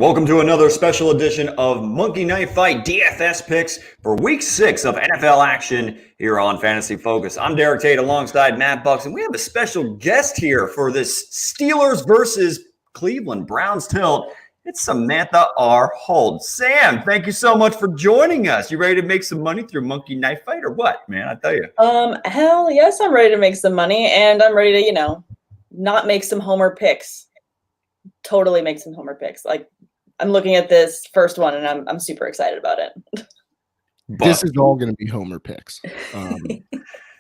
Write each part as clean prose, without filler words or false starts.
Welcome to another special edition of Monkey Knife Fight DFS picks for week 6 of NFL action here on Fantasy Focus. I'm Derek Tate alongside Matt Bucks, and we have a special guest here for this Steelers versus Cleveland Browns tilt. It's Samantha R. Holt. Sam, thank you so much for joining us. You ready to make some money through Monkey Knife Fight or what, man? I tell you. Hell yes, I'm ready to make some money, and I'm ready to, not make some homer picks. Totally make some homer picks. Like, I'm looking at this first one, and I'm super excited about it. This is all going to be homer picks.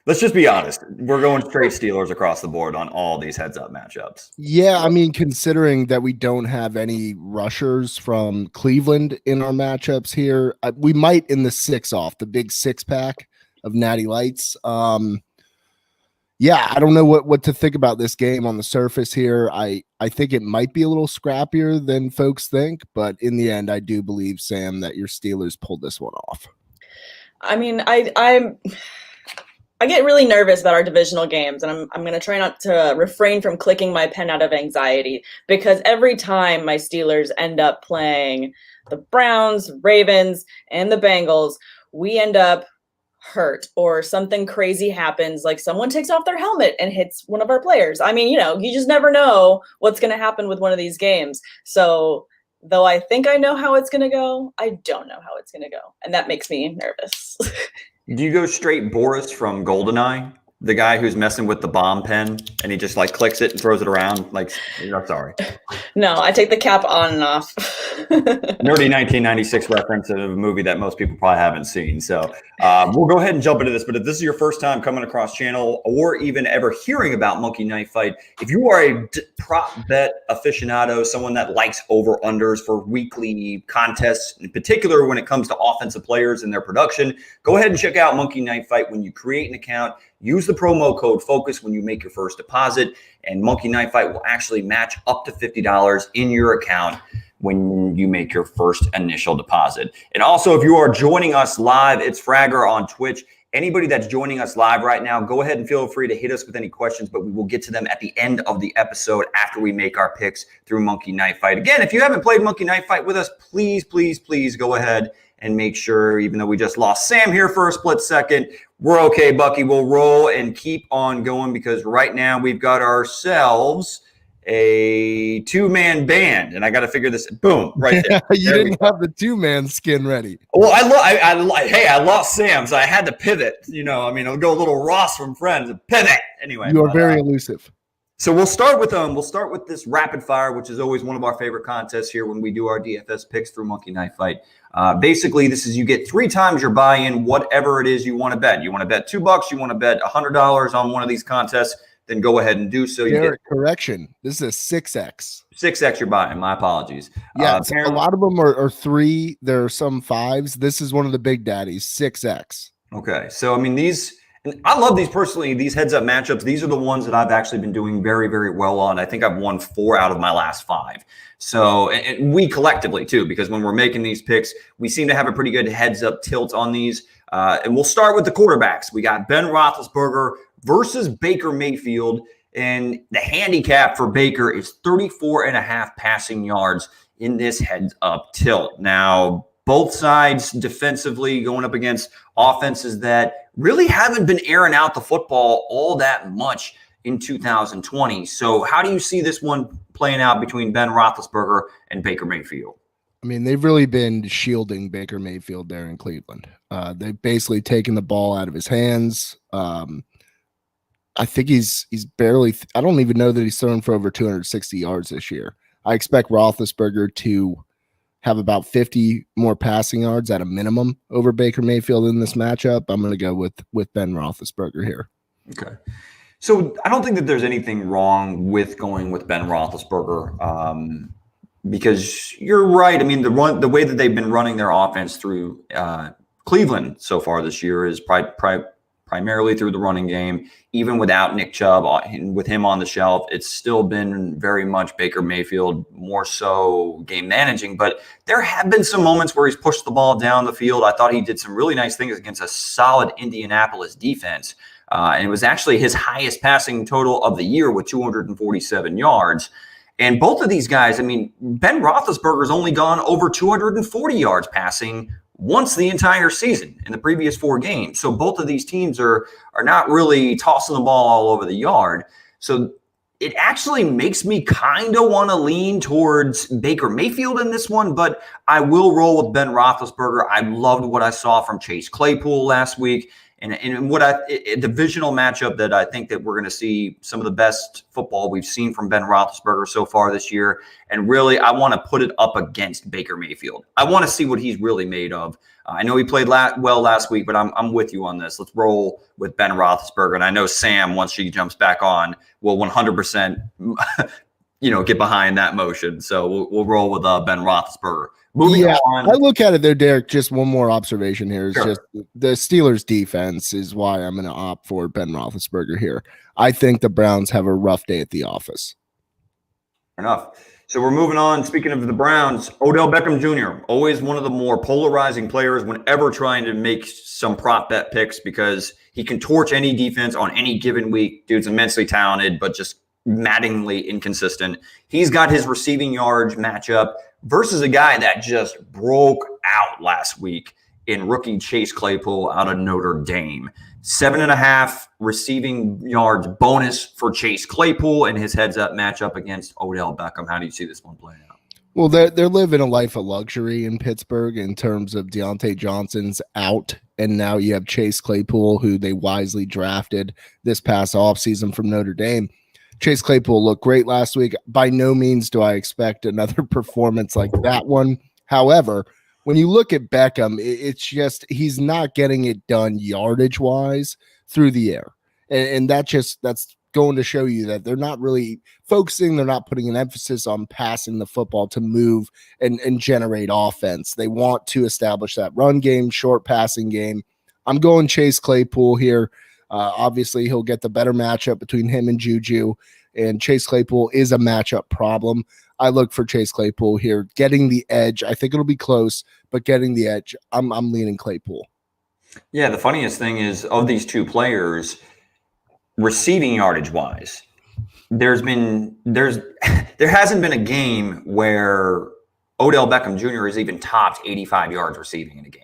Let's just be honest. We're going straight Steelers across the board on all these heads-up matchups. Yeah, I mean, considering that we don't have any rushers from Cleveland in our matchups here, we might in the 6-off, the big 6-pack of Natty Lights. Yeah, I don't know what to think about this game on the surface here. I think it might be a little scrappier than folks think, but in the end, I do believe, Sam, that your Steelers pulled this one off. I mean, I get really nervous about our divisional games, and I'm going to try not to refrain from clicking my pen out of anxiety, because every time my Steelers end up playing the Browns, Ravens, and the Bengals, we end up hurt or something crazy happens, like someone takes off their helmet and hits one of our players. I mean, you just never know what's going to happen with one of these games. So though I think I know how it's going to go, I don't know how it's going to go. And that makes me nervous. Do you go straight Boris from GoldenEye? The guy who's messing with the bomb pen and he just clicks it and throws it around? Sorry. No, I take the cap on and off. Nerdy 1996 reference of a movie that most people probably haven't seen. So we'll go ahead and jump into this. But if this is your first time coming across channel or even ever hearing about Monkey Knife Fight, if you are a prop bet aficionado, someone that likes over-unders for weekly contests, in particular when it comes to offensive players and their production, go ahead and check out Monkey Knife Fight. When you create an account, use the promo code FOCUS when you make your first deposit, and Monkey Knife Fight will actually match up to $50 in your account when you make your first initial deposit. And also, if you are joining us live, it's Fragger on Twitch. Anybody that's joining us live right now, go ahead and feel free to hit us with any questions, but we will get to them at the end of the episode after we make our picks through Monkey Knife Fight. Again, if you haven't played Monkey Knife Fight with us, please, please, please go ahead and make sure, even though we just lost Sam here for a split second, we're okay, Bucky. We'll roll and keep on going, because right now we've got ourselves a 2-man band, and I got to figure this. Boom, right there. You didn't have the 2-man skin ready. Well, I lost Sam, so I had to pivot. I'll go a little Ross from Friends and pivot. Anyway, you are very elusive. So we'll start with this rapid fire, which is always one of our favorite contests here when we do our DFS picks through Monkey Knife Fight. Basically, this is you get 3 times your buy-in, whatever it is you want to bet. You want to bet $2, you want to bet $100 on one of these contests, then go ahead and do so. Correction. This is a 6X. 6X your buy-in. My apologies. Yeah, a lot of them are 3. There are some 5s. This is one of the big daddies, 6X. Okay, so and I love these personally, these heads-up matchups. These are the ones that I've actually been doing very, very well on. I think I've won 4 out of my last 5. So, and we collectively too, because when we're making these picks, we seem to have a pretty good heads-up tilt on these. And we'll start with the quarterbacks. We got Ben Roethlisberger versus Baker Mayfield, and the handicap for Baker is 34.5 passing yards in this heads-up tilt. Now, both sides defensively going up against offenses that really haven't been airing out the football all that much in 2020. So how do you see this one playing out between Ben Roethlisberger and Baker Mayfield? I mean, they've really been shielding Baker Mayfield there in Cleveland. They've basically taken the ball out of his hands. I think he's barely – I don't even know that he's thrown for over 260 yards this year. I expect Roethlisberger to have about 50 more passing yards at a minimum over Baker Mayfield in this matchup. I'm going to go with Ben Roethlisberger here. Okay. So I don't think that there's anything wrong with going with Ben Roethlisberger because you're right. I mean, the way that they've been running their offense through Cleveland so far this year is primarily through the running game. Even without Nick Chubb, with him on the shelf, it's still been very much Baker Mayfield, more so game managing. But there have been some moments where he's pushed the ball down the field. I thought he did some really nice things against a solid Indianapolis defense. And it was actually his highest passing total of the year with 247 yards. And both of these guys, I mean, Ben Roethlisberger's only gone over 240 yards passing once the entire season in the previous 4 games. So both of these teams are not really tossing the ball all over the yard. So it actually makes me kind of want to lean towards Baker Mayfield in this one, but I will roll with Ben Roethlisberger. I loved what I saw from Chase Claypool last week. And what a divisional matchup that I think that we're going to see some of the best football we've seen from Ben Roethlisberger so far this year. And really, I want to put it up against Baker Mayfield. I want to see what he's really made of. I know he played well last week, but I'm with you on this. Let's roll with Ben Roethlisberger. And I know Sam, once she jumps back on, will 100% get behind that motion. So we'll roll with Ben Roethlisberger. Moving on. I look at it there, Derek. Just one more observation here is Sure. just the Steelers defense is why I'm going to opt for Ben Roethlisberger here. I think the Browns have a rough day at the office. Fair enough. So we're moving on. Speaking of the Browns, Odell Beckham Jr., always one of the more polarizing players whenever trying to make some prop bet picks because he can torch any defense on any given week. Dude's immensely talented, but just maddeningly inconsistent. He's got his receiving yards matchup versus a guy that just broke out last week in rookie Chase Claypool out of Notre Dame. 7.5 receiving yards bonus for Chase Claypool in his heads-up matchup against Odell Beckham. How do you see this one playing out? Well, they're living a life of luxury in Pittsburgh in terms of Deontay Johnson's out, and now you have Chase Claypool, who they wisely drafted this past offseason from Notre Dame. Chase Claypool looked great last week. By no means do I expect another performance like that one. However, when you look at Beckham, it's just he's not getting it done yardage-wise through the air. And that's going to show you that they're not really focusing. They're not putting an emphasis on passing the football to move and generate offense. They want to establish that run game, short passing game. I'm going Chase Claypool here. Obviously, he'll get the better matchup between him and Juju, and Chase Claypool is a matchup problem. I look for Chase Claypool here, getting the edge. I think it'll be close, but getting the edge. I'm leaning Claypool. Yeah, the funniest thing is of these two players, receiving yardage wise, there hasn't been a game where Odell Beckham Jr. has even topped 85 yards receiving in a game.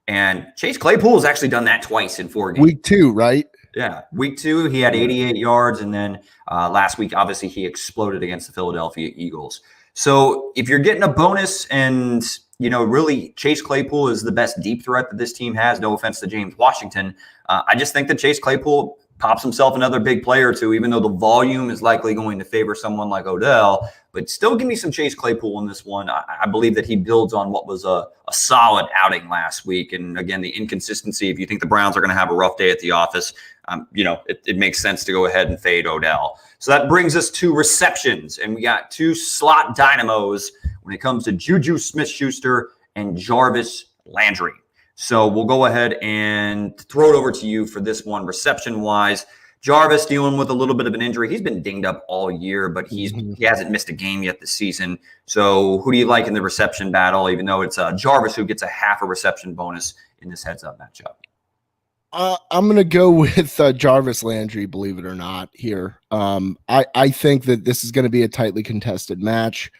And Chase Claypool has actually done that twice in 4 games. Week 2, right? Yeah. Week 2, he had 88 yards. And then last week, obviously, he exploded against the Philadelphia Eagles. So if you're getting a bonus and, really Chase Claypool is the best deep threat that this team has, no offense to James Washington, I just think that Chase Claypool pops himself another big player or two, even though the volume is likely going to favor someone like Odell. But still give me some Chase Claypool in this one. I believe that he builds on what was a solid outing last week. And again, the inconsistency, if you think the Browns are going to have a rough day at the office, it makes sense to go ahead and fade Odell. So that brings us to receptions. And we got 2 slot dynamos when it comes to Juju Smith-Schuster and Jarvis Landry. So we'll go ahead and throw it over to you for this one. Reception-wise, Jarvis dealing with a little bit of an injury. He's been dinged up all year, but he hasn't missed a game yet this season. So who do you like in the reception battle, even though it's Jarvis who gets a half a reception bonus in this heads-up matchup? I'm going to go with Jarvis Landry, believe it or not, here. I think that this is going to be a tightly contested match.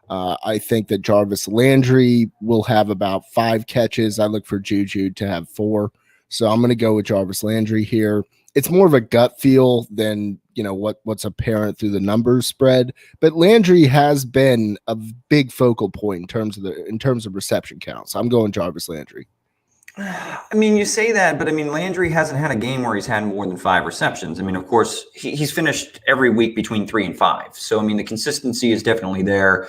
I think that Jarvis Landry will have about 5 catches. I look for Juju to have 4. So I'm going to go with Jarvis Landry here. It's more of a gut feel than, what's apparent through the numbers spread. But Landry has been a big focal point in terms of reception counts. I'm going Jarvis Landry. I mean, you say that, but Landry hasn't had a game where he's had more than 5 receptions. Of course, he's finished every week between 3 and 5. So, the consistency is definitely there.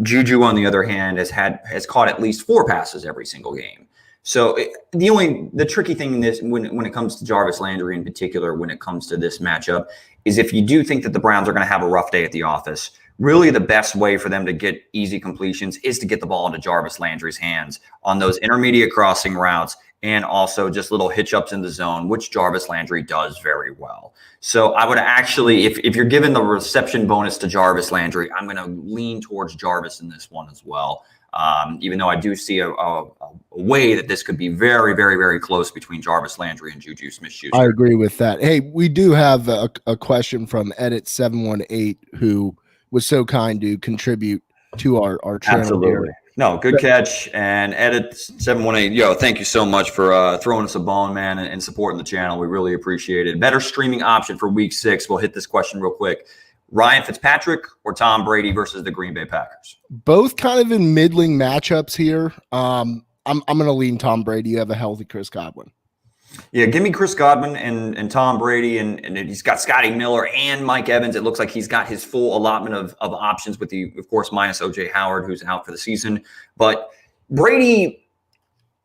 Juju, on the other hand, has caught at least 4 passes every single game. So the tricky thing in this, when it comes to Jarvis Landry in particular, when it comes to this matchup, is if you do think that the Browns are going to have a rough day at the office, really the best way for them to get easy completions is to get the ball into Jarvis Landry's hands on those intermediate crossing routes and also just little hitch ups in the zone, which Jarvis Landry does very well. So I would actually, if you're giving the reception bonus to Jarvis Landry, I'm going to lean towards Jarvis in this one as well. Even though I do see a way that this could be very, very, very close between Jarvis Landry and Juju Smith-Schuster. I agree with that. Hey, we do have a question from Edit718 who was so kind to contribute to our channel. Absolutely. Here. No, good catch. And Edit 718, yo, thank you so much for throwing us a bone, man, and supporting the channel. We really appreciate it. Better streaming option for week 6. We'll hit this question real quick. Ryan Fitzpatrick or Tom Brady versus the Green Bay Packers? Both kind of in middling matchups here. I'm going to lean Tom Brady. You have a healthy Chris Godwin. Yeah, give me Chris Godwin and Tom Brady, and he's got Scotty Miller and Mike Evans. It looks like he's got his full allotment of options with the, of course, minus O.J. Howard, who's out for the season. But Brady,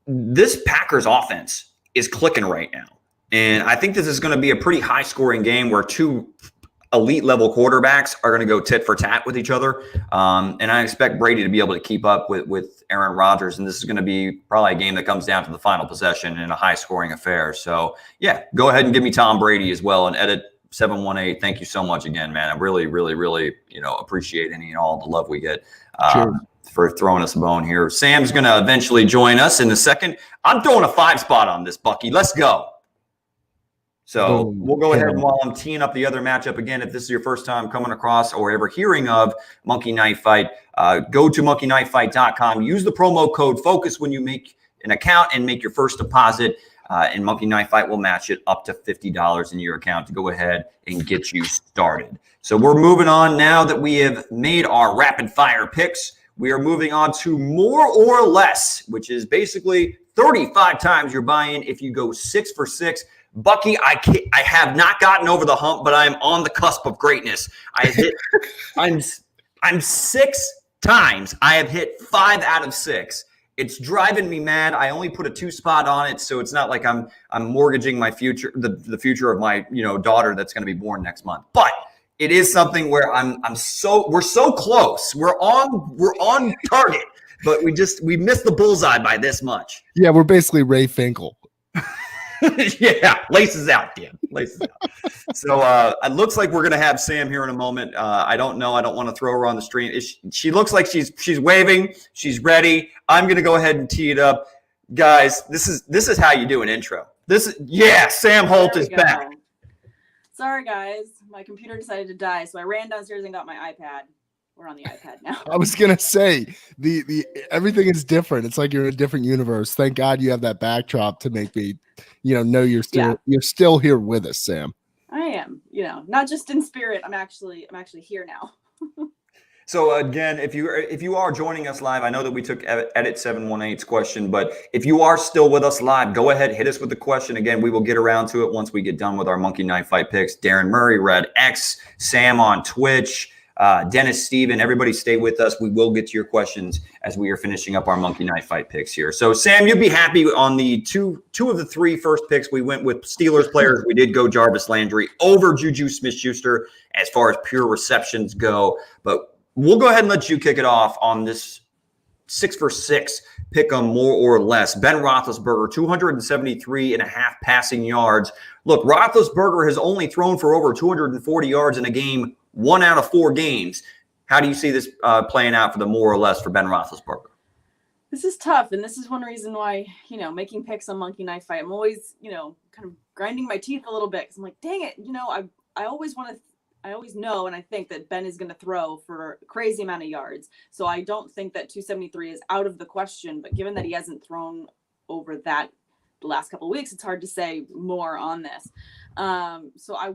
this Packers offense is clicking right now. And I think this is going to be a pretty high-scoring game where two elite-level quarterbacks are going to go tit for tat with each other. And I expect Brady to be able to keep up with Aaron Rodgers. And this is going to be probably a game that comes down to the final possession in a high-scoring affair. So, yeah, go ahead and give me Tom Brady as well. And Edit 718, thank you so much again, man. I really, really, really, appreciate any and all the love we get for throwing us a bone here. Sam's going to eventually join us in a second. I'm throwing a 5 spot on this, Bucky. Let's go. So we'll go ahead and while I'm teeing up the other matchup again, if this is your first time coming across or ever hearing of Monkey Knife Fight, go to monkeyknifefight.com. Use the promo code FOCUS when you make an account and make your first deposit. And Monkey Knife Fight will match it up to $50 in your account to go ahead and get you started. So we're moving on now that we have made our rapid fire picks. We are moving on to more or less, which is basically 35 times your buy-in if you go 6 for 6. Bucky, I have not gotten over the hump, but I'm on the cusp of greatness. I'm 6 times. I have hit 5 out of 6. It's driving me mad. I only put a 2 spot on it, so it's not like I'm mortgaging my future, the future of my daughter that's going to be born next month. But it is something where we're so close. We're on target, but we missed the bullseye by this much. Yeah, we're basically Ray Finkel. Yeah, laces out, Dan. Laces out. So it looks like we're going to have Sam here in a moment. I don't know. I don't want to throw her on the stream. She looks like she's waving. She's ready. I'm going to go ahead and tee it up. Guys, this is how you do an intro. Sam Holt is back. Sorry, guys. My computer decided to die, so I ran downstairs and got my iPad. We're on the iPad now. I was gonna say the everything is different. It's like you're in a different universe. Thank God you have that backdrop to make me, know you're still here with us, Sam. I am, not just in spirit. I'm actually here now. So again, if you are joining us live, I know that we took Edit 718's question, but if you are still with us live, go ahead, hit us with the question. Again, we will get around to it once we get done with our Monkey Knife Fight picks. Darren Murray, Red X, Sam on Twitch. Dennis, Steven, everybody stay with us. We will get to your questions as we are finishing up our Monkey Knife Fight picks here. So, Sam, you'd be happy on the two of the 3 first picks. We went with Steelers players. We did go Jarvis Landry over Juju Smith-Schuster as far as pure receptions go. But we'll go ahead and let you kick it off on this 6 for 6 pick 'em more or less. Ben Roethlisberger, 273.5 passing yards. Look, Roethlisberger has only thrown for over 240 yards in a game 1 out of 4 games. How do you see this playing out for the more or less for Ben Roethlisberger? This is tough, and this is one reason why, making picks on Monkey Knife Fight, I'm always, kind of grinding my teeth a little bit because I'm like, dang it, I always know and I think that Ben is going to throw for a crazy amount of yards. So I don't think that 273 is out of the question, but given that he hasn't thrown over that the last couple of weeks, it's hard to say more on this. So I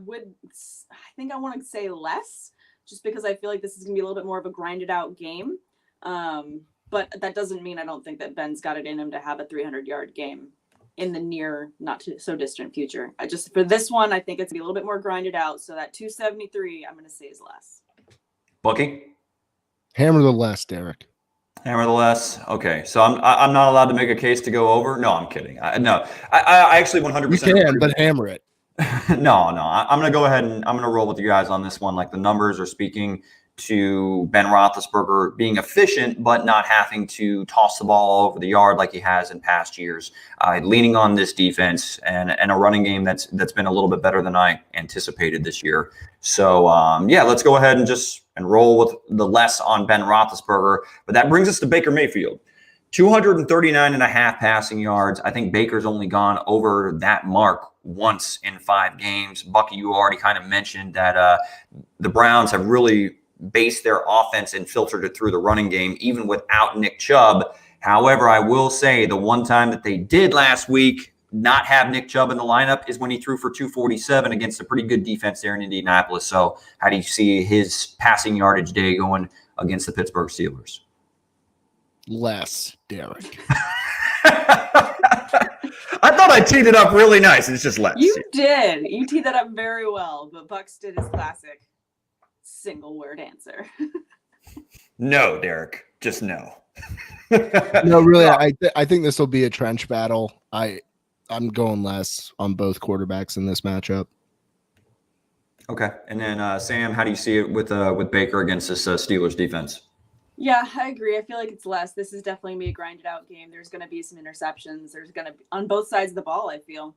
think I want to say less just because I feel like this is going to be a little bit more of a grinded out game. But that doesn't mean I don't think that Ben's got it in him to have a 300-yard game in the near, not too, so distant future. For this one, I think it's going to be a little bit more grinded out. So that 273, I'm going to say is less. Bucky? Hammer the less, Derek. Hammer the less. Okay, so I'm not allowed to make a case to go over. No, I'm kidding. I actually 100%. You can, but hammer it. No. I'm going to go ahead and I'm going to roll with you guys on this one. Like the numbers are speaking to Ben Roethlisberger being efficient, but not having to toss the ball all over the yard like he has in past years. Leaning on this defense and a running game that's been a little bit better than I anticipated this year. So let's go ahead and roll with the less on Ben Roethlisberger. But that brings us to Baker Mayfield. 239.5 passing yards. I think Baker's only gone over that mark once in 5 games. Bucky, you already kind of mentioned that the Browns have really based their offense and filtered it through the running game, even without Nick Chubb. However, I will say the one time that they did last week not have Nick Chubb in the lineup is when he threw for 247 against a pretty good defense there in Indianapolis. So how do you see his passing yardage day going against the Pittsburgh Steelers? Less, Derek. I thought I teed it up really nice. It's just less. You did. You teed that up very well, but Bucks did his classic single word answer. No, Derek. Just no. No, really, I think this will be a trench battle. I'm going less on both quarterbacks in this matchup. Okay. And then Sam, how do you see it with Baker against this Steelers defense? Yeah, I agree. I feel like it's less. This is definitely going to be a grinded out game. There's going to be some interceptions. There's going to be on both sides of the ball, I feel.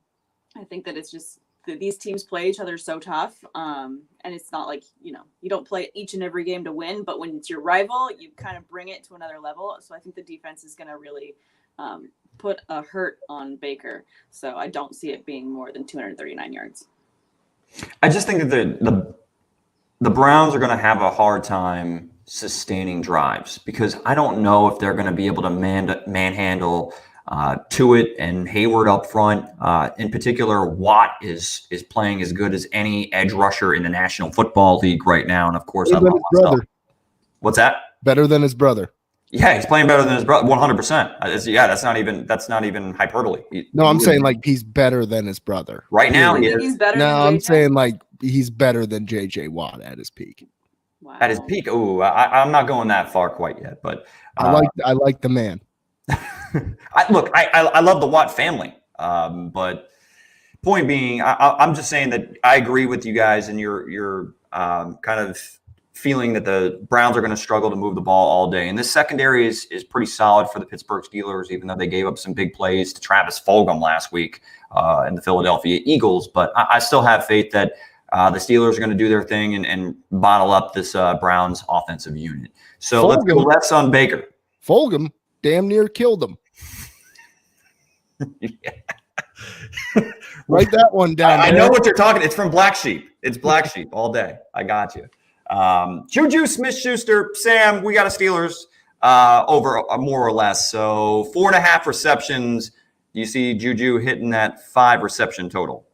I think that it's just that these teams play each other so tough. And it's not like, you don't play each and every game to win, but when it's your rival, you kind of bring it to another level. So I think the defense is going to really put a hurt on Baker. So I don't see it being more than 239 yards. I just think that the Browns are going to have a hard time sustaining drives because I don't know if they're going to be able to manhandle Tuitt and Hayward up front. In particular, Watt is playing as good as any edge rusher in the National Football League right now. And of course, I love myself. What's that? Better than his brother. Yeah, he's playing better than his brother, 100%. Yeah, that's not even hyperbole. I'm saying like he's better than his brother. Right now, he's better. No, than I'm saying like he's better than J.J. Watt at his peak. Wow. At his peak, I'm not going that far quite yet, but I like the man. I love the Watt family, but point being, I'm just saying that I agree with you guys, and you're kind of feeling that the Browns are going to struggle to move the ball all day, and this secondary is pretty solid for the Pittsburgh Steelers, even though they gave up some big plays to Travis Fulgham last week in the Philadelphia Eagles. But I still have faith that the Steelers are going to do their thing and bottle up this Browns offensive unit. So let's go less on Baker. Fulgham damn near killed him. Write that one down. I know what you're talking. It's from Black Sheep. It's Black Sheep all day. I got you. Juju Smith-Schuster, Sam, we got a Steelers over more or less. So 4.5 receptions. You see Juju hitting that 5 reception total.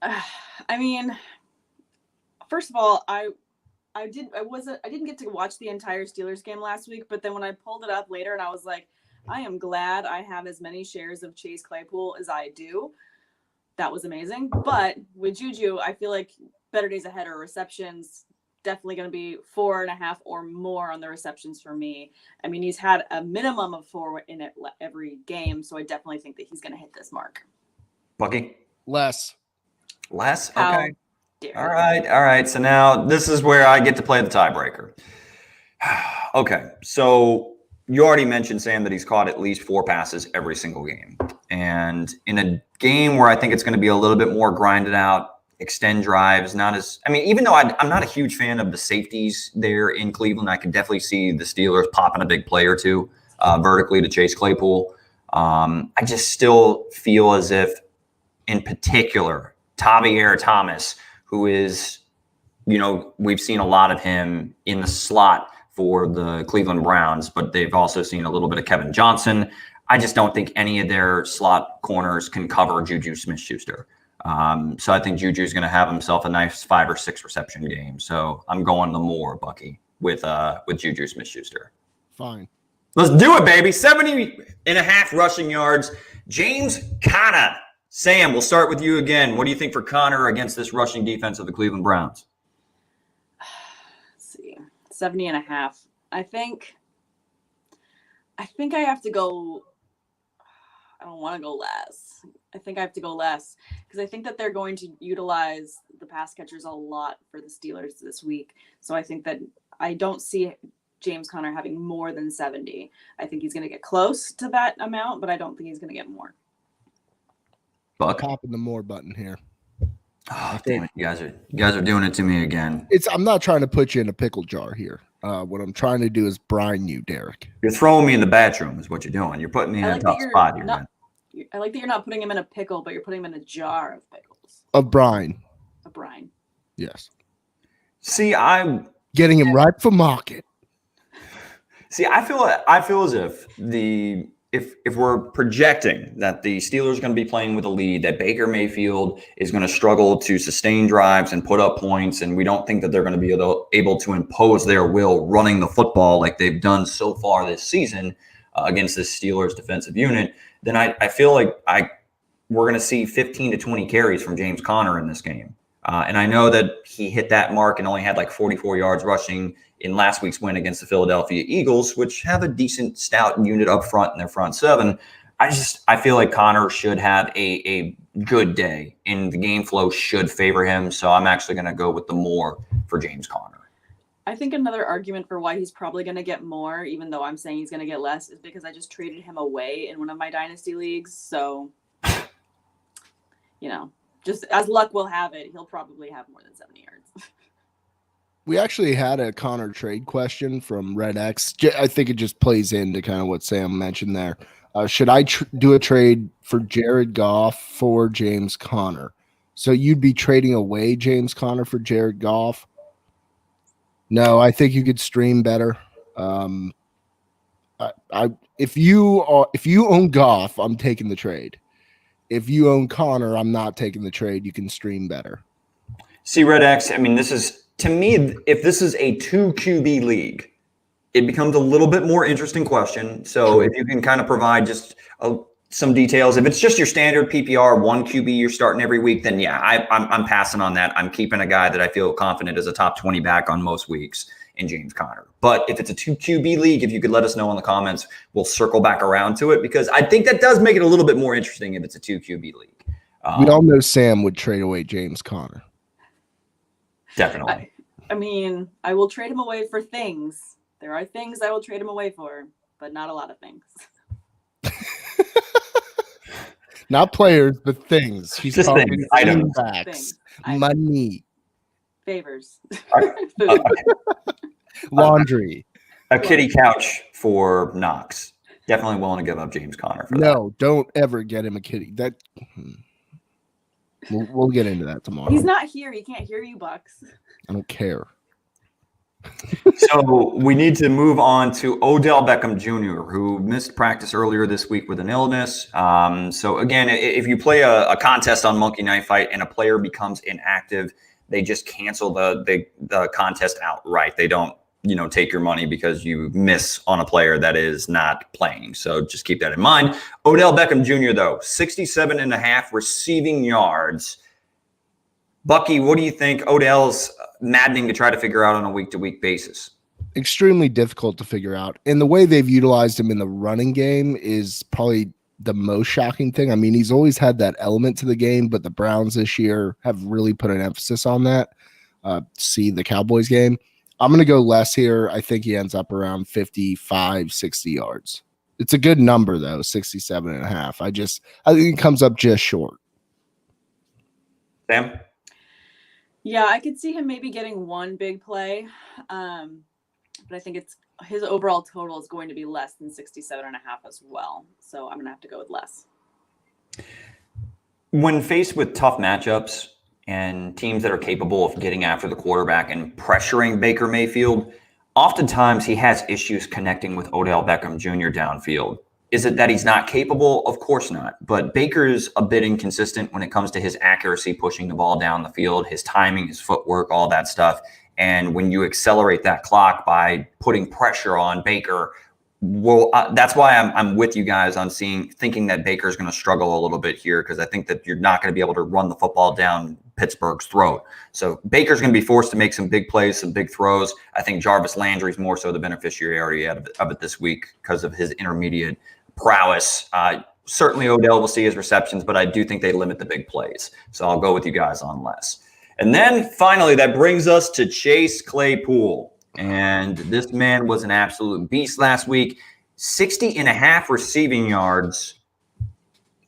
I mean, first of all, I didn't get to watch the entire Steelers game last week, but then when I pulled it up later and I was like, I am glad I have as many shares of Chase Claypool as I do. That was amazing. But with Juju, I feel like better days ahead are receptions. Definitely going to be 4.5 or more on the receptions for me. I mean, he's had a minimum of 4 in it every game, so I definitely think that he's going to hit this mark. Bucky? Less. Okay. All right. So now this is where I get to play the tiebreaker. Okay. So you already mentioned, Sam, that he's caught at least 4 passes every single game. And in a game where I think it's going to be a little bit more grinded out, extend drives, even though I'm not a huge fan of the safeties there in Cleveland, I can definitely see the Steelers popping a big play or two vertically to Chase Claypool. I just still feel as if, in particular, Tavier Thomas, who is, we've seen a lot of him in the slot for the Cleveland Browns, but they've also seen a little bit of Kevin Johnson. I just don't think any of their slot corners can cover Juju Smith-Schuster. So I think Juju's going to have himself a nice 5 or 6 reception game. So I'm going the more, Bucky, with Juju Smith-Schuster. Fine. Let's do it, baby. 70.5 rushing yards. James Conner. Sam, we'll start with you again. What do you think for Conner against this rushing defense of the Cleveland Browns? Let's see. 70.5. I think I have to go. I don't want to go less. I think I have to go less because I think that they're going to utilize the pass catchers a lot for the Steelers this week. So I think that I don't see James Conner having more than 70. I think he's going to get close to that amount, but I don't think he's going to get more. Buck. Popping the more button here. Oh, damn it. You guys are doing it to me again. I'm not trying to put you in a pickle jar here. What I'm trying to do is brine you, Derek. You're throwing me in the bathroom is what you're doing. You're putting me in a tough spot here, man. I like that you're not putting him in a pickle, but you're putting him in a jar of pickles. Of brine. A brine. Yes. See, getting him ripe for market. See, I feel as if if we're projecting that the Steelers are going to be playing with a lead, that Baker Mayfield is going to struggle to sustain drives and put up points, and we don't think that they're going to be able to impose their will running the football like they've done so far this season against this Steelers defensive unit, then I feel like we're going to see 15 to 20 carries from James Conner in this game. And I know that he hit that mark and only had like 44 yards rushing in last week's win against the Philadelphia Eagles, which have a decent stout unit up front in their front seven. I feel like Conner should have a good day, and the game flow should favor him. So I'm actually going to go with the more for James Conner. I think another argument for why he's probably going to get more, even though I'm saying he's going to get less, is because I just traded him away in one of my dynasty leagues. So, just as luck will have it, he'll probably have more than 70 yards. We actually had a Connor trade question from Red X. I think it just plays into kind of what Sam mentioned there. Should I do a trade for Jared Goff for James Conner? So you'd be trading away James Conner for Jared Goff? No, I think you could stream better. If you own Goff, I'm taking the trade. If you own Conner, I'm not taking the trade. You can stream better. See, Red X, I mean, this is, to me, if this is a 2 QB league, it becomes a little bit more interesting question. So if you can kind of provide just some details, if it's just your standard PPR 1 QB you're starting every week, then yeah, I'm passing on that. I'm keeping a guy that I feel confident is a top 20 back on most weeks in James Conner. But if it's a 2 QB league, if you could let us know in the comments, we'll circle back around to it, because I think that does make it a little bit more interesting if it's a 2 QB league. We all know Sam would trade away James Conner. Definitely. I mean, I will trade him away for things. There are things I will trade him away for, but not a lot of things. Not players, but things. He's just talking things, items, facts, money, favors, laundry, a kitty couch for Knox. Definitely willing to give up James Conner for that. No, don't ever get him a kitty. We'll get into that tomorrow. He's not here. He can't hear you, Bucks. I don't care. So we need to move on to Odell Beckham Jr., who missed practice earlier this week with an illness. So again, if you play a contest on Monkey Knife Fight and a player becomes inactive, they just cancel the contest outright. They don't, take your money because you miss on a player that is not playing. So just keep that in mind. Odell Beckham Jr., though, 67.5 receiving yards. Bucky, what do you think? Odell's maddening to try to figure out on a week-to-week basis. Extremely difficult to figure out. And the way they've utilized him in the running game is probably the most shocking thing. I mean, he's always had that element to the game, but the Browns this year have really put an emphasis on that. See the Cowboys game. I'm going to go less here. I think he ends up around 55, 60 yards. It's a good number, though, 67.5. I think it comes up just short. Sam? Yeah, I could see him maybe getting one big play. But I think his overall total is going to be less than 67.5 as well. So I'm going to have to go with less. When faced with tough matchups and teams that are capable of getting after the quarterback and pressuring Baker Mayfield, oftentimes he has issues connecting with Odell Beckham Jr. downfield. Is it that he's not capable? Of course not. But Baker's a bit inconsistent when it comes to his accuracy, pushing the ball down the field, his timing, his footwork, all that stuff. And when you accelerate that clock by putting pressure on Baker, that's why I'm with you guys on thinking that Baker's going to struggle a little bit here, because I think that you're not going to be able to run the football down Pittsburgh's throat. So Baker's going to be forced to make some big plays, some big throws. I think Jarvis Landry's more so the beneficiary of it this week because of his intermediate prowess. Certainly Odell will see his receptions, but I do think they limit the big plays. So I'll go with you guys on less. And then finally, that brings us to Chase Claypool. And this man was an absolute beast last week. 60.5 receiving yards.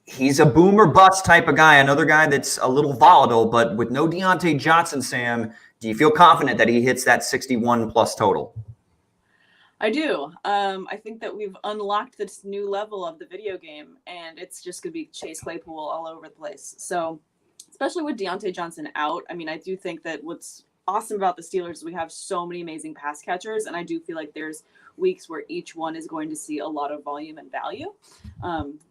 He's a boom or bust type of guy, another guy that's a little volatile, but with no Deontay Johnson, Sam, do you feel confident that he hits that 61 plus total? I do. I think that we've unlocked this new level of the video game, and it's just going to be Chase Claypool all over the place. So especially with Deontay Johnson out, I mean, I do think that what's awesome about the Steelers is we have so many amazing pass catchers, and I do feel like there's weeks where each one is going to see a lot of volume and value.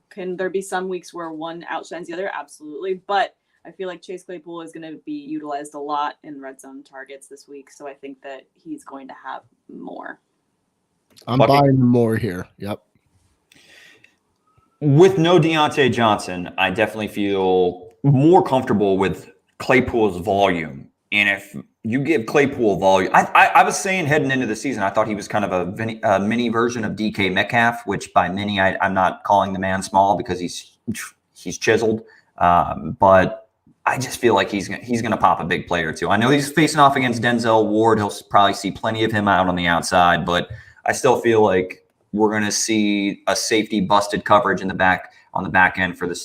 Can there be some weeks where one outshines the other? Absolutely. But I feel like Chase Claypool is going to be utilized a lot in red zone targets this week. So I think that he's going to have more. I'm Buckey? buying more here. Yep. With no Deontay Johnson, I definitely feel more comfortable with Claypool's volume. And if you give Claypool volume, I was saying heading into the season, I thought he was kind of a mini version of DK Metcalf, which by mini, I'm not calling the man small because he's chiseled. But I just feel like he's going to pop a big play or two. I know he's facing off against Denzel Ward. He'll probably see plenty of him out on the outside, but I still feel like we're going to see a safety busted coverage on the back end for the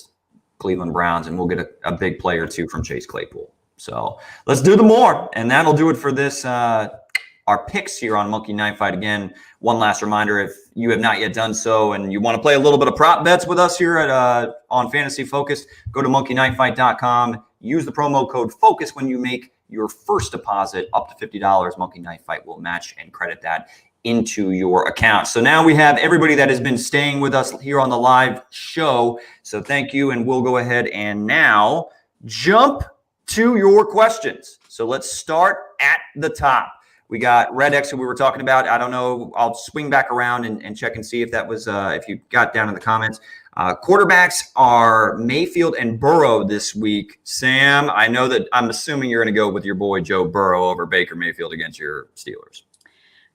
Cleveland Browns, and we'll get a big play or two from Chase Claypool. So let's do the more, and that'll do it for this. Our picks here on Monkey Knife Fight. Again, one last reminder: if you have not yet done so, and you want to play a little bit of prop bets with us here at on Fantasy Focus, go to monkeyknifefight.com. Use the promo code FOCUS when you make your first deposit up to $50. Monkey Knife Fight will match and credit that into your account. So now we have everybody that has been staying with us here on the live show. So thank you, and we'll go ahead and now jump to your questions. So let's start at the top. We got Red X, who we were talking about. I don't know. I'll swing back around and check and see if that was if you got down in the comments. Quarterbacks are Mayfield and Burrow this week. Sam, I know that I'm assuming you're going to go with your boy Joe Burrow over Baker Mayfield against your Steelers.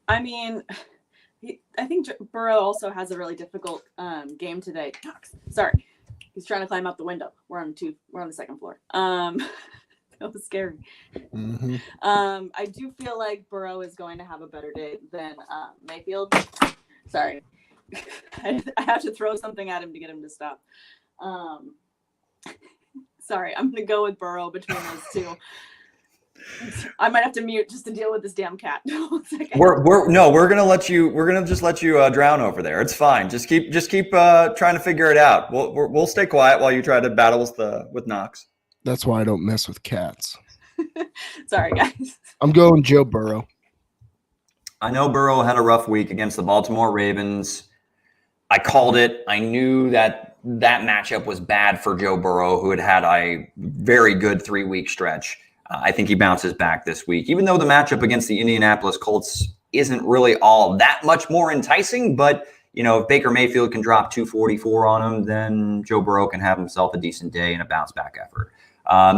I mean, I think Burrow also has a really difficult game today. Sorry, he's trying to climb out the window. We're on the second floor. That was scary. Mm-hmm. I do feel like Burrow is going to have a better day than Mayfield. Sorry, I have to throw something at him to get him to stop. Sorry, I'm going to go with Burrow between those two. I might have to mute just to deal with this damn cat. We're gonna let you. We're gonna just let you drown over there. It's fine. Just keep trying to figure it out. We'll stay quiet while you try to battle with Knox. That's why I don't mess with cats. Sorry, guys. I'm going Joe Burrow. I know Burrow had a rough week against the Baltimore Ravens. I called it. I knew that matchup was bad for Joe Burrow, who had a very good 3-week stretch. I think he bounces back this week, even though the matchup against the Indianapolis Colts isn't really all that much more enticing. But, if Baker Mayfield can drop 244 on him, then Joe Burrow can have himself a decent day and a bounce back effort.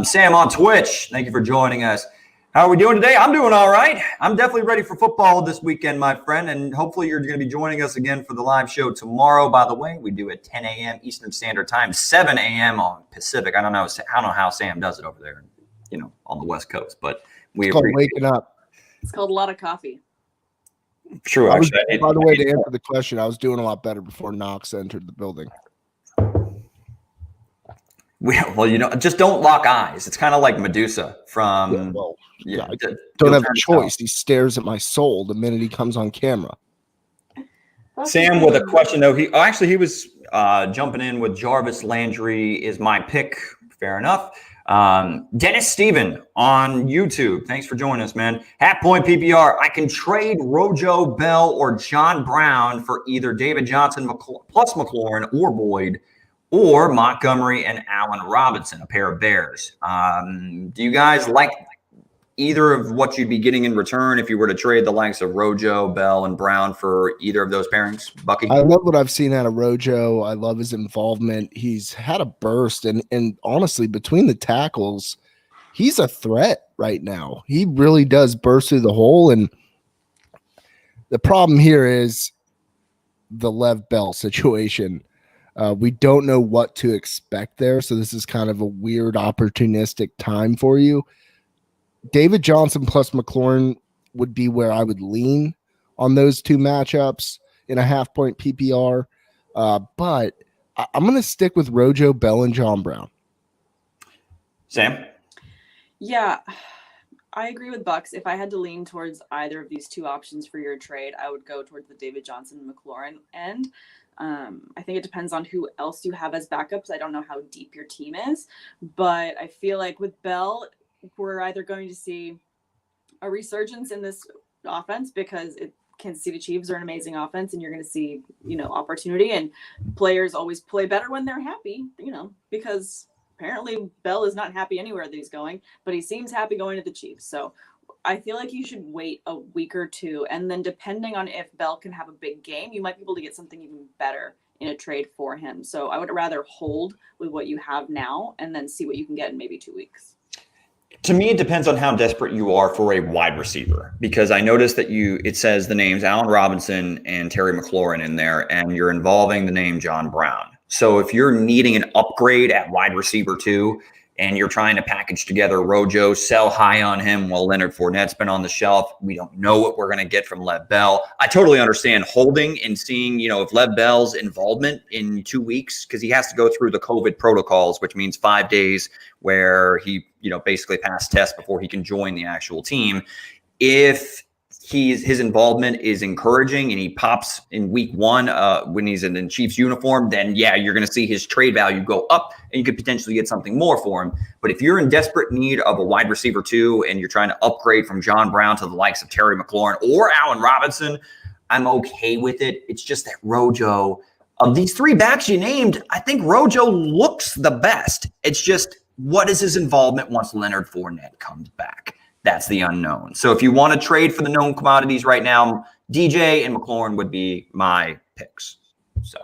Sam on Twitch, thank you for joining us. How are we doing today? I'm doing all right. I'm definitely ready for football this weekend, my friend, and hopefully you're going to be joining us again for the live show tomorrow. By the way, we do at 10 a.m. Eastern Standard Time, 7 a.m. on Pacific. I don't know how Sam does it over there, on the West Coast, but It's called waking up. It's called a lot of coffee. True, actually. By the way, to answer the question, I was doing a lot better before Knox entered the building. Well, just don't lock eyes. It's kind of like Medusa from. I don't have a choice. He stares at my soul the minute he comes on camera. Sam with a question though. He was jumping in with Jarvis Landry is my pick. Fair enough. Dennis Steven on YouTube. Thanks for joining us, man. Hat point PPR. I can trade Rojo, Bell, or John Brown for either David Johnson plus McLaurin or Boyd, or Montgomery and Allen Robinson, a pair of Bears. Do you guys like either of what you'd be getting in return if you were to trade the likes of Rojo, Bell, and Brown for either of those pairings? Bucky? I love what I've seen out of Rojo. I love his involvement. He's had a burst, and honestly, between the tackles, he's a threat right now. He really does burst through the hole, and the problem here is the Lev Bell situation. We don't know what to expect there, so this is kind of a weird, opportunistic time for you. David Johnson plus McLaurin would be where I would lean on those two matchups in a half-point PPR, but I'm going to stick with Rojo, Bell, and John Brown. Sam? Yeah, I agree with Bucks. If I had to lean towards either of these two options for your trade, I would go towards the David Johnson and McLaurin end. I think it depends on who else you have as backups. I don't know how deep your team is, but I feel like with Bell, we're either going to see a resurgence in this offense because Kansas City Chiefs are an amazing offense, and you're going to see, opportunity, and players always play better when they're happy, because apparently Bell is not happy anywhere that he's going, but he seems happy going to the Chiefs. So I feel like you should wait a week or two, and then depending on if Bell can have a big game, you might be able to get something even better in a trade for him. So I would rather hold with what you have now and then see what you can get in maybe 2 weeks. To me, it depends on how desperate you are for a wide receiver, because I noticed that it says the names Allen Robinson and Terry McLaurin in there, and you're involving the name John Brown. So if you're needing an upgrade at wide receiver 2, and you're trying to package together Rojo, sell high on him while Leonard Fournette's been on the shelf, we don't know what we're going to get from Lev Bell. I totally understand holding and seeing, if Lev Bell's involvement in 2 weeks, because he has to go through the COVID protocols, which means 5 days where he, basically passed tests before he can join the actual team. If his involvement is encouraging and he pops in week 1 when he's in the Chiefs uniform, then yeah, you're going to see his trade value go up and you could potentially get something more for him. But if you're in desperate need of a wide receiver 2 and you're trying to upgrade from John Brown to the likes of Terry McLaurin or Allen Robinson, I'm okay with it. It's just that Rojo, of these 3 backs you named, I think Rojo looks the best. It's just, what is his involvement once Leonard Fournette comes back? That's the unknown. So if you want to trade for the known commodities right now, DJ and McLaurin would be my picks. So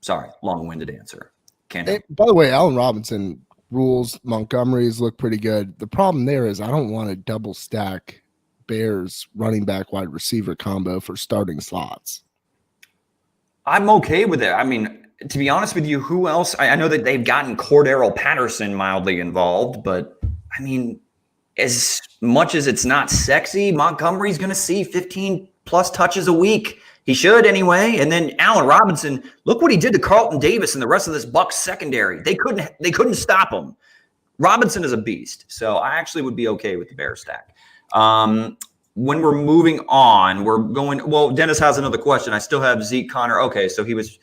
sorry, long-winded answer. By the way, Allen Robinson rules. Montgomery's look pretty good. The problem there is I don't want to double stack Bears running back wide receiver combo for starting slots. I'm okay with it. I mean, to be honest with you, who else? I know that they've gotten Cordero Patterson mildly involved, but I mean, as much as it's not sexy, Montgomery's going to see 15 plus touches a week. He should anyway. And then Allen Robinson, look what he did to Carlton Davis and the rest of this Bucs secondary. They couldn't stop him. Robinson is a beast. So I actually would be okay with the Bear stack. When we're moving on, we're going, well, Dennis has another question. I still have Zeke, Connor. Okay. So he was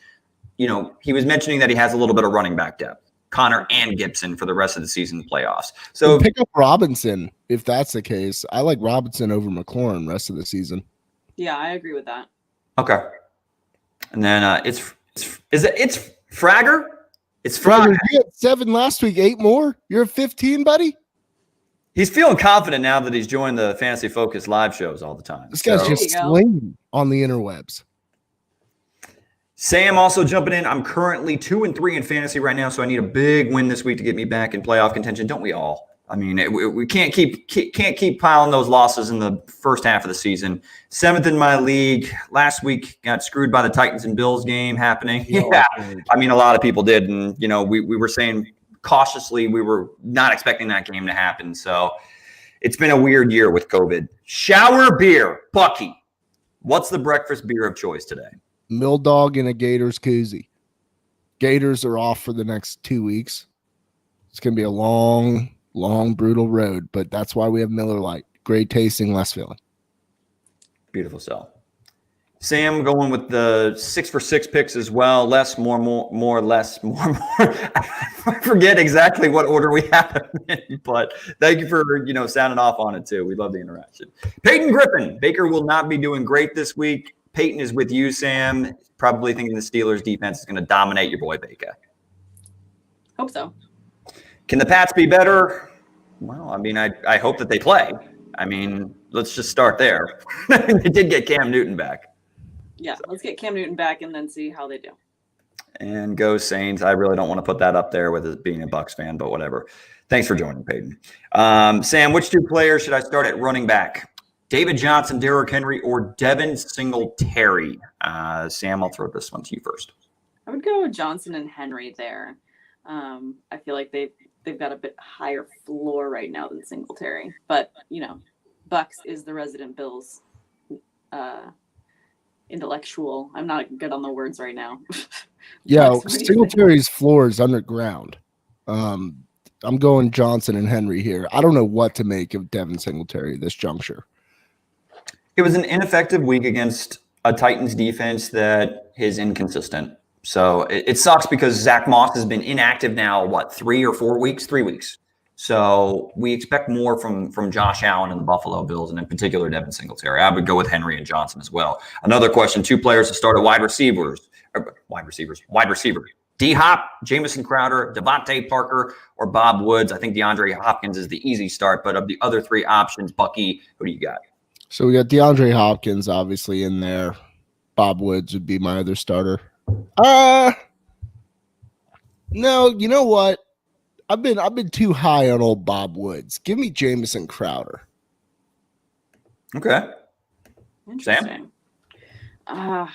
mentioning that he has a little bit of running back depth. Connor and Gibson for the rest of the season playoffs. So pick up Robinson if that's the case. I like Robinson over McLaurin rest of the season. Yeah, I agree with that. Okay. And then it's Fragger? It's Fragger. Fragger. You had 7 last week, 8 more. You're at 15, buddy. He's feeling confident now that he's joined the Fantasy Focus live shows all the time. This guy's just slinging on the interwebs. Sam also jumping in. I'm currently 2-3 in fantasy right now, so I need a big win this week to get me back in playoff contention. Don't we all? I mean, we can't keep piling those losses in the first half of the season. 7th in my league. Last week got screwed by the Titans and Bills game happening. Yeah, I mean, a lot of people did, and we were saying cautiously we were not expecting that game to happen. So it's been a weird year with COVID. Shower beer, Buckey. What's the breakfast beer of choice today? Mill Dog and a Gators koozie. Gators are off for the next 2 weeks. It's going to be a long, brutal road, but that's why we have Miller Lite. Great tasting, less filling. Beautiful sell. Sam going with the 6 for 6 picks as well. Less, more, less, more. I forget exactly what order we have them in, but thank you for sounding off on it too. We love the interaction. Peyton Griffin. Baker will not be doing great this week. Peyton is with you, Sam. Probably thinking the Steelers defense is going to dominate your boy Baker. Hope so. Can the Pats be better? Well, I mean, I hope that they play. I mean, let's just start there. They did get Cam Newton back. Yeah, let's get Cam Newton back and then see how they do. And go Saints. I really don't want to put that up there with it being a Bucs fan, but whatever. Thanks for joining, Peyton. Sam, which 2 players should I start at running back? David Johnson, Derrick Henry, or Devin Singletary? Sam, I'll throw this one to you first. I would go with Johnson and Henry there. I feel like they've got a bit higher floor right now than Singletary. But, Bucks is the resident Bills intellectual. I'm not good on the words right now. Yeah, Singletary's floor is underground. I'm going Johnson and Henry here. I don't know what to make of Devin Singletary this juncture. It was an ineffective week against a Titans defense that is inconsistent. So it sucks because Zach Moss has been inactive now, 3 or 4 weeks? 3 weeks. So we expect more from Josh Allen and the Buffalo Bills, and in particular Devin Singletary. I would go with Henry and Johnson as well. Another question: 2 players to start at wide receiver. D-Hop, Jamison Crowder, Devontae Parker, or Bob Woods. I think DeAndre Hopkins is the easy start, but of the other 3 options, Bucky, who do you got? So we got DeAndre Hopkins obviously in there. Bob Woods would be my other starter. No, you know what? I've been too high on old Bob Woods. Give me Jamison Crowder. Okay. Interesting. I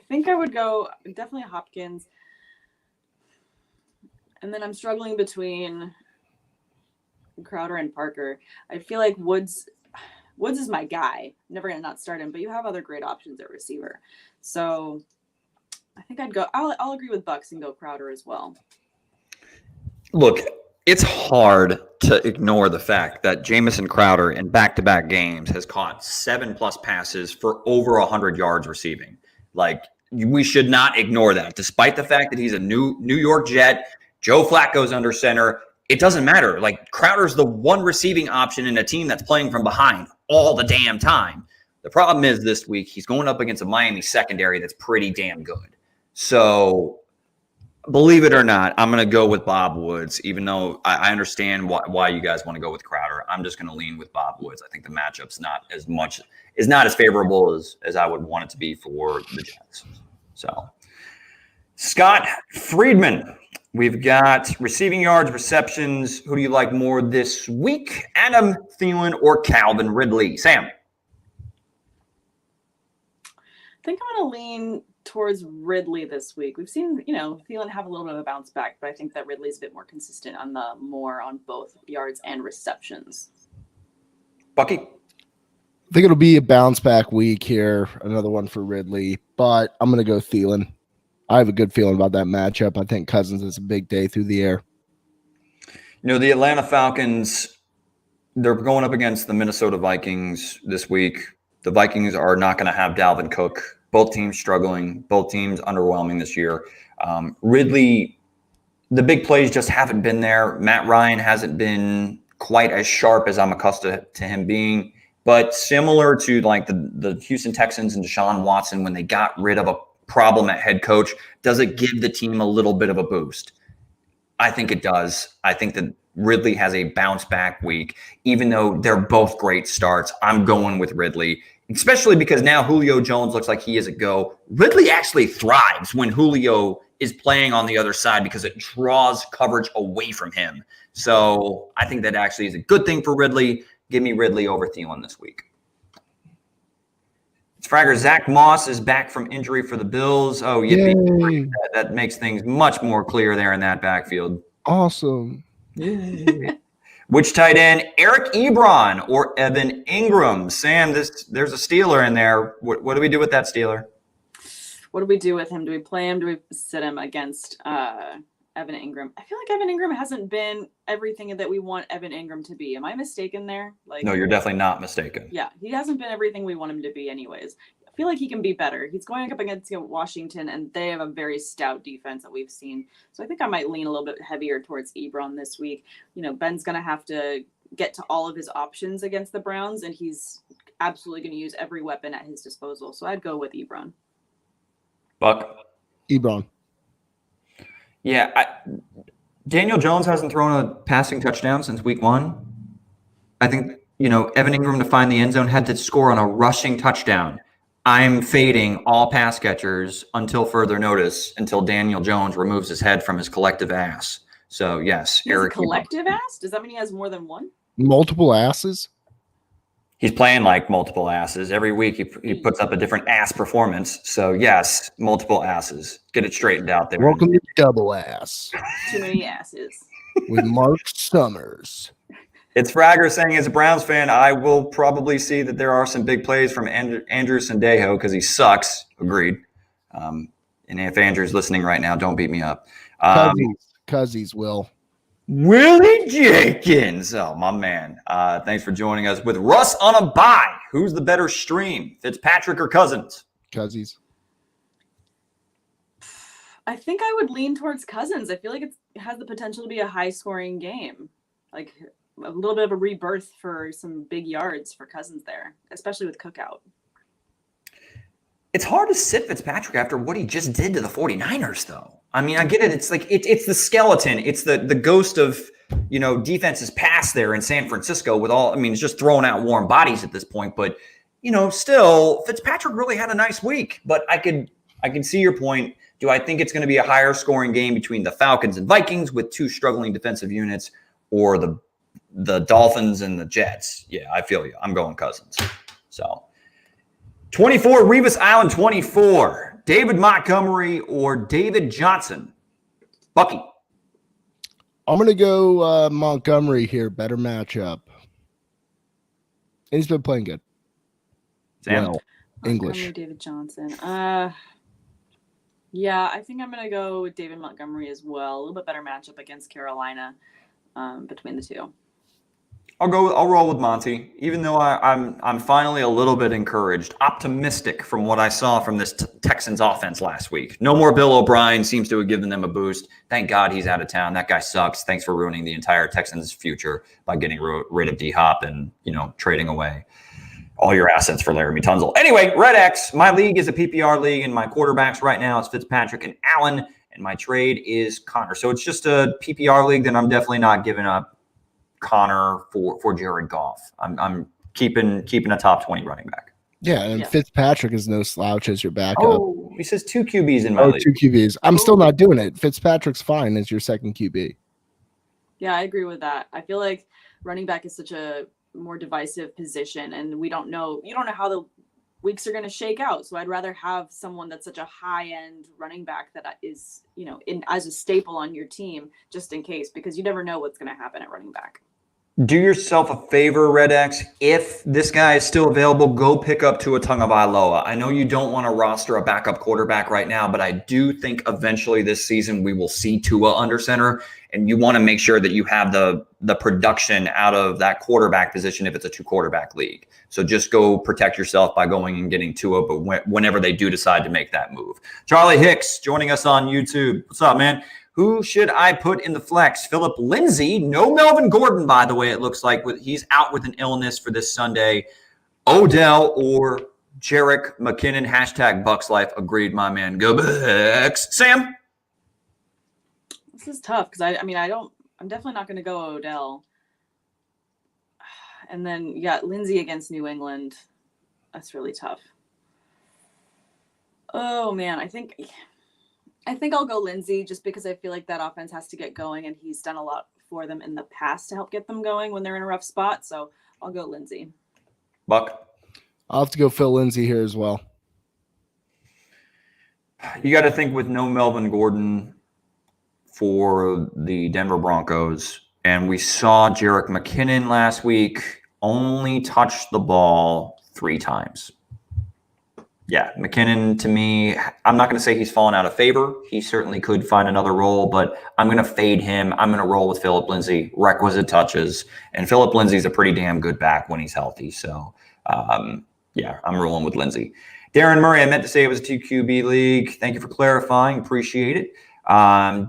think I would go definitely Hopkins. And then I'm struggling between Crowder and Parker. I feel like Woods is my guy. Never gonna not start him, but you have other great options at receiver. So I think I'll agree with Bucks and go Crowder as well. Look, it's hard to ignore the fact that Jamison Crowder in back-to-back games has caught 7+ passes for over 100 yards receiving. Like, we should not ignore that. Despite the fact that he's a New York Jet, Joe Flacco's under center, it doesn't matter. Like, Crowder's the one receiving option in a team that's playing from behind all the damn time. The problem is this week he's going up against a Miami secondary that's pretty damn good. So, believe it or not, I'm going to go with Bob Woods, even though I understand why you guys want to go with Crowder. I'm just going to lean with Bob Woods. I think the matchup's not as favorable as I would want it to be for the Jets. So, Scott Friedman, we've got receiving yards, receptions. Who do you like more this week? Adam Thielen or Calvin Ridley? Sam. I think I'm going to lean towards Ridley this week. We've seen, Thielen have a little bit of a bounce back, but I think that Ridley's a bit more consistent on both yards and receptions. Bucky? I think it'll be a bounce back week here. Another one for Ridley, but I'm going to go Thielen. I have a good feeling about that matchup. I think Cousins is a big day through the air. The Atlanta Falcons, they're going up against the Minnesota Vikings this week. The Vikings are not going to have Dalvin Cook. Both teams struggling. Both teams underwhelming this year. Ridley, the big plays just haven't been there. Matt Ryan hasn't been quite as sharp as I'm accustomed to him being. But similar to like the Houston Texans and Deshaun Watson when they got rid of a problem at head coach, does it give the team a little bit of a boost? I think it does. I think that Ridley has a bounce back week, even though they're both great starts. I'm going with Ridley, especially because now Julio Jones looks like he is a go. Ridley actually thrives when Julio is playing on the other side because it draws coverage away from him. So I think that actually is a good thing for Ridley. Give me Ridley over Thielen this week. Fragger, Zach Moss is back from injury for the Bills. Oh, yippee. That makes things much more clear there in that backfield. Awesome. Which tight end, Eric Ebron or Evan Ingram? Sam, there's a Steeler in there. What do we do with that Steeler? What do we do with him? Do we play him? Do we sit him against Evan Ingram? I feel like Evan Ingram hasn't been everything that we want Evan Ingram to be. Am I mistaken there? No, you're definitely not mistaken. Yeah, he hasn't been everything we want him to be anyways. I feel like he can be better. He's going up against Washington, and they have a very stout defense that we've seen. So I think I might lean a little bit heavier towards Ebron this week. Ben's going to have to get to all of his options against the Browns, and he's absolutely going to use every weapon at his disposal. So I'd go with Ebron. Buck? Ebron. Yeah, Daniel Jones hasn't thrown a passing touchdown since week 1. I think, Evan Ingram to find the end zone had to score on a rushing touchdown. I'm fading all pass catchers until further notice, until Daniel Jones removes his head from his collective ass. So, yes, Eric. Collective ass? Does that mean he has more than one? Multiple asses? He's playing like multiple asses. Every week he puts up a different ass performance. So, yes, multiple asses. Get it straightened out there. Welcome to Double Ass. Too many asses. With Mark Summers. It's Fragger saying, as a Browns fan, I will probably see that there are some big plays from Andrew Sandejo because he sucks. Agreed. And if Andrew's listening right now, don't beat me up. Cuzzies will. Willie Jenkins. Oh, my man. Thanks for joining us with Russ on a bye. Who's the better stream, Fitzpatrick or Cousins? Cuzzies. I think I would lean towards Cousins. I feel like it has the potential to be a high-scoring game. like a little bit of a rebirth for some big yards for Cousins there, especially with Cookout. It's hard to sit Fitzpatrick after what he just did to the 49ers, though. I mean, I get it. It's like it's the skeleton. It's the ghost of, defense's past there in San Francisco with all, I mean, it's just throwing out warm bodies at this point. But, still, Fitzpatrick really had a nice week. But I can see your point. Do I think it's going to be a higher scoring game between the Falcons and Vikings with two struggling defensive units, or the Dolphins and the Jets? Yeah, I feel you. I'm going Cousins. So 24, Revis Island 24. David Montgomery or David Johnson? Bucky. I'm going to go Montgomery here. Better matchup. And he's been playing good. Sam? Well, English. Montgomery, David Johnson. Yeah, I think I'm going to go with David Montgomery as well. A little bit better matchup against Carolina between the two. I'll roll with Monty, even though I'm finally a little bit encouraged, optimistic from what I saw from this Texans offense last week. No more Bill O'Brien seems to have given them a boost. Thank God he's out of town. That guy sucks. Thanks for ruining the entire Texans' future by getting rid of D-Hop and, trading away all your assets for Laramie Tunzel. Anyway, Red X, my league is a PPR league, and my quarterbacks right now is Fitzpatrick and Allen, and my trade is Connor. So it's just a PPR league, then I'm definitely not giving up Connor for Jared Goff. I'm keeping a top 20 running back. Yeah, and Fitzpatrick is no slouch as your backup. Oh, he says 2 QBs in my league. 2 QBs. I'm still not doing it. Fitzpatrick's fine as your second QB. Yeah, I agree with that. I feel like running back is such a more divisive position, and you don't know how the weeks are going to shake out. So I'd rather have someone that's such a high-end running back that is, as a staple on your team, just in case, because you never know what's going to happen at running back. Do yourself a favor, Red X. If this guy is still available, go pick up Tua Tagovailoa. I know you don't want to roster a backup quarterback right now, but I do think eventually this season we will see Tua under center, and you want to make sure that you have the production out of that quarterback position if it's a 2-quarterback league. So just go protect yourself by going and getting Tua, but whenever they do decide to make that move. Charlie Hicks joining us on YouTube. What's up, man? Who should I put in the flex? Philip Lindsay. No Melvin Gordon, by the way, it looks like. He's out with an illness for this Sunday. Odell or Jerick McKinnon. # Bucks Life. Agreed, my man. Go Bucks. Sam? This is tough because I'm definitely not going to go Odell. And then you got Lindsay against New England. That's really tough. Oh, man. I think I'll go Lindsay just because I feel like that offense has to get going, and he's done a lot for them in the past to help get them going when they're in a rough spot. So I'll go Lindsay. Buck? I'll have to go Phil Lindsay here as well. You got to think with no Melvin Gordon for the Denver Broncos, and we saw Jerick McKinnon last week only touch the ball 3 times. Yeah, McKinnon, to me, I'm not going to say he's fallen out of favor. He certainly could find another role, but I'm going to fade him. I'm going to roll with Philip Lindsay, requisite touches. And Philip Lindsay's a pretty damn good back when he's healthy. So, yeah, I'm rolling with Lindsay. Darren Murray, I meant to say it was a 2 QB league. Thank you for clarifying. Appreciate it.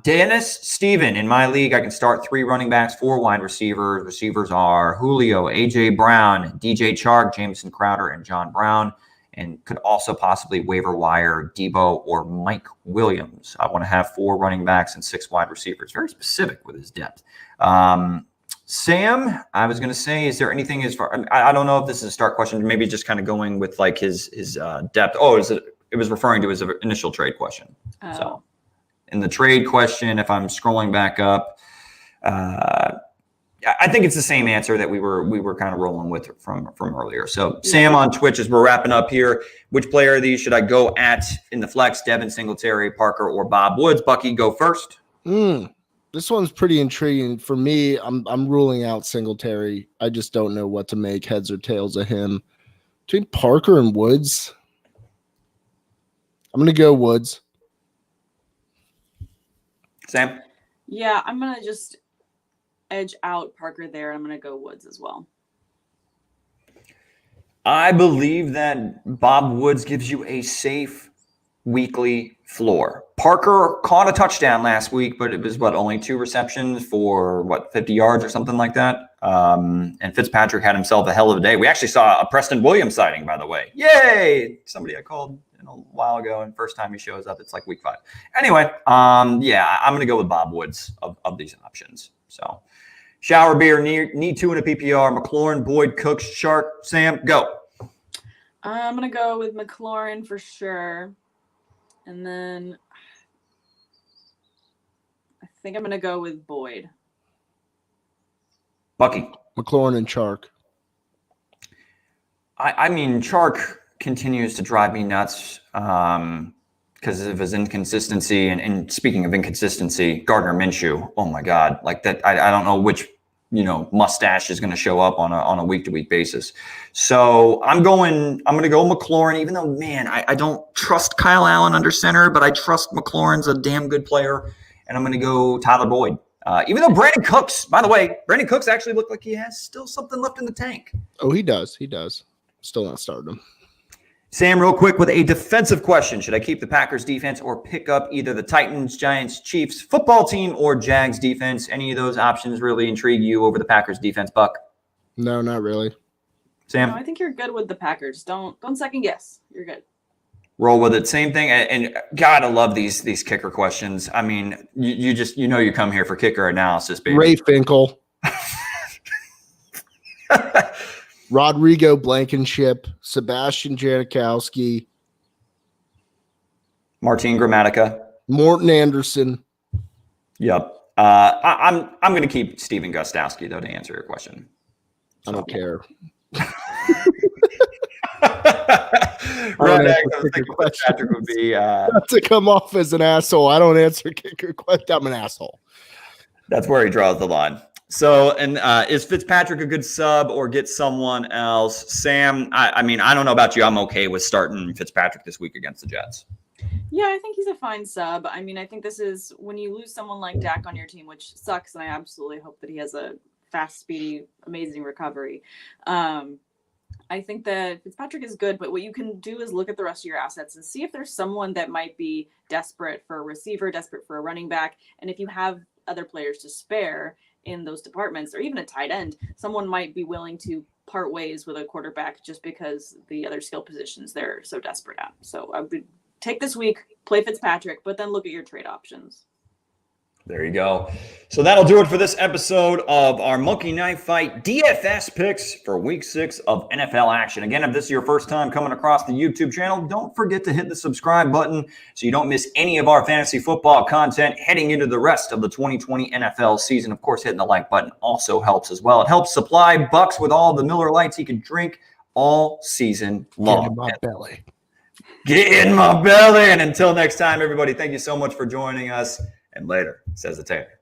Dennis Steven, in my league, I can start 3 running backs, 4 wide receivers. Receivers are Julio, A.J. Brown, DJ Chark, Jameson Crowder, and John Brown. And could also possibly waiver wire Debo or Mike Williams. I want to have 4 running backs and 6 wide receivers. Very specific with his depth. Sam, I was going to say, is there anything as far? I don't know if this is a start question. Maybe just kind of going with like his depth. Oh, it was referring to his initial trade question. Oh. So, in the trade question, if I'm scrolling back up, I think it's the same answer that we were kind of rolling with from earlier. So Sam on Twitch, as we're wrapping up here, which player of these should I go at in the flex? Devin Singletary, Parker, or Bob Woods? Bucky, go first. This one's pretty intriguing for me. I'm ruling out Singletary. I just don't know what to make, heads or tails of him. Between Parker and Woods, I'm going to go Woods. Sam? Yeah, I'm going to just edge out Parker there. I'm going to go Woods as well. I believe that Bob Woods gives you a safe weekly floor. Parker caught a touchdown last week, but it was only 2 receptions for 50 yards or something like that. And Fitzpatrick had himself a hell of a day. We actually saw a Preston Williams sighting, by the way. Yay! Somebody I called a while ago, and first time he shows up, it's like week 5. Anyway, yeah, I'm going to go with Bob Woods of these options. So, Shower Beer, need 2 in a PPR. McLaurin, Boyd, Cooks, Shark, Sam, go. I'm going to go with McLaurin for sure. And then I think I'm going to go with Boyd. Bucky. McLaurin and Chark. I mean, Chark continues to drive me nuts because of his inconsistency. And speaking of inconsistency, Gardner Minshew, oh my God, like that. I don't know which, mustache is going to show up on a week-to-week basis. So I'm going to go McLaurin, even though, man, I don't trust Kyle Allen under center, but I trust McLaurin's a damn good player. And I'm going to go Tyler Boyd. Even though Brandon Cooks, by the way, Brandon Cooks actually looked like he has still something left in the tank. Oh, he does. He does. Still not starting him. Sam, real quick, with a defensive question. Should I keep the Packers defense or pick up either the Titans, Giants, Chiefs football team or Jags defense? Any of those options really intrigue you over the Packers defense, Buck? No, not really. Sam? No, I think you're good with the Packers. Don't second guess. You're good. Roll with it. Same thing. And God, I love these kicker questions. I mean, you just, you come here for kicker analysis, baby. Ray Finkel. Rodrigo Blankenship, Sebastian Janikowski, Martin Gramatica, Morton Anderson. Yep. I'm going to keep Steven Gostowski though to answer your question. I don't care. Patrick would be not to come off as an asshole. I don't answer kicker questions. I'm an asshole. That's where he draws the line. So, and is Fitzpatrick a good sub or get someone else? Sam, I mean, I don't know about you. I'm okay with starting Fitzpatrick this week against the Jets. Yeah, I think he's a fine sub. I mean, I think this is when you lose someone like Dak on your team, which sucks, and I absolutely hope that he has a fast, speedy, amazing recovery. I think that Fitzpatrick is good, but what you can do is look at the rest of your assets and see if there's someone that might be desperate for a receiver, desperate for a running back, and if you have other players to spare in those departments, or even a tight end, someone might be willing to part ways with a quarterback just because the other skill positions they're so desperate at. So I would take this week, play Fitzpatrick, but then look at your trade options. There you go. So that'll do it for this episode of our Monkey Knife Fight DFS picks for week 6 of NFL action. Again, if this is your first time coming across the YouTube channel, don't forget to hit the subscribe button so you don't miss any of our fantasy football content heading into the rest of the 2020 NFL season. Of course, hitting the like button also helps as well. It helps supply Bucks with all the Miller Lights he can drink all season long. Get in my belly. Get in my belly. And until next time, everybody, thank you so much for joining us. And later, says the Taylor.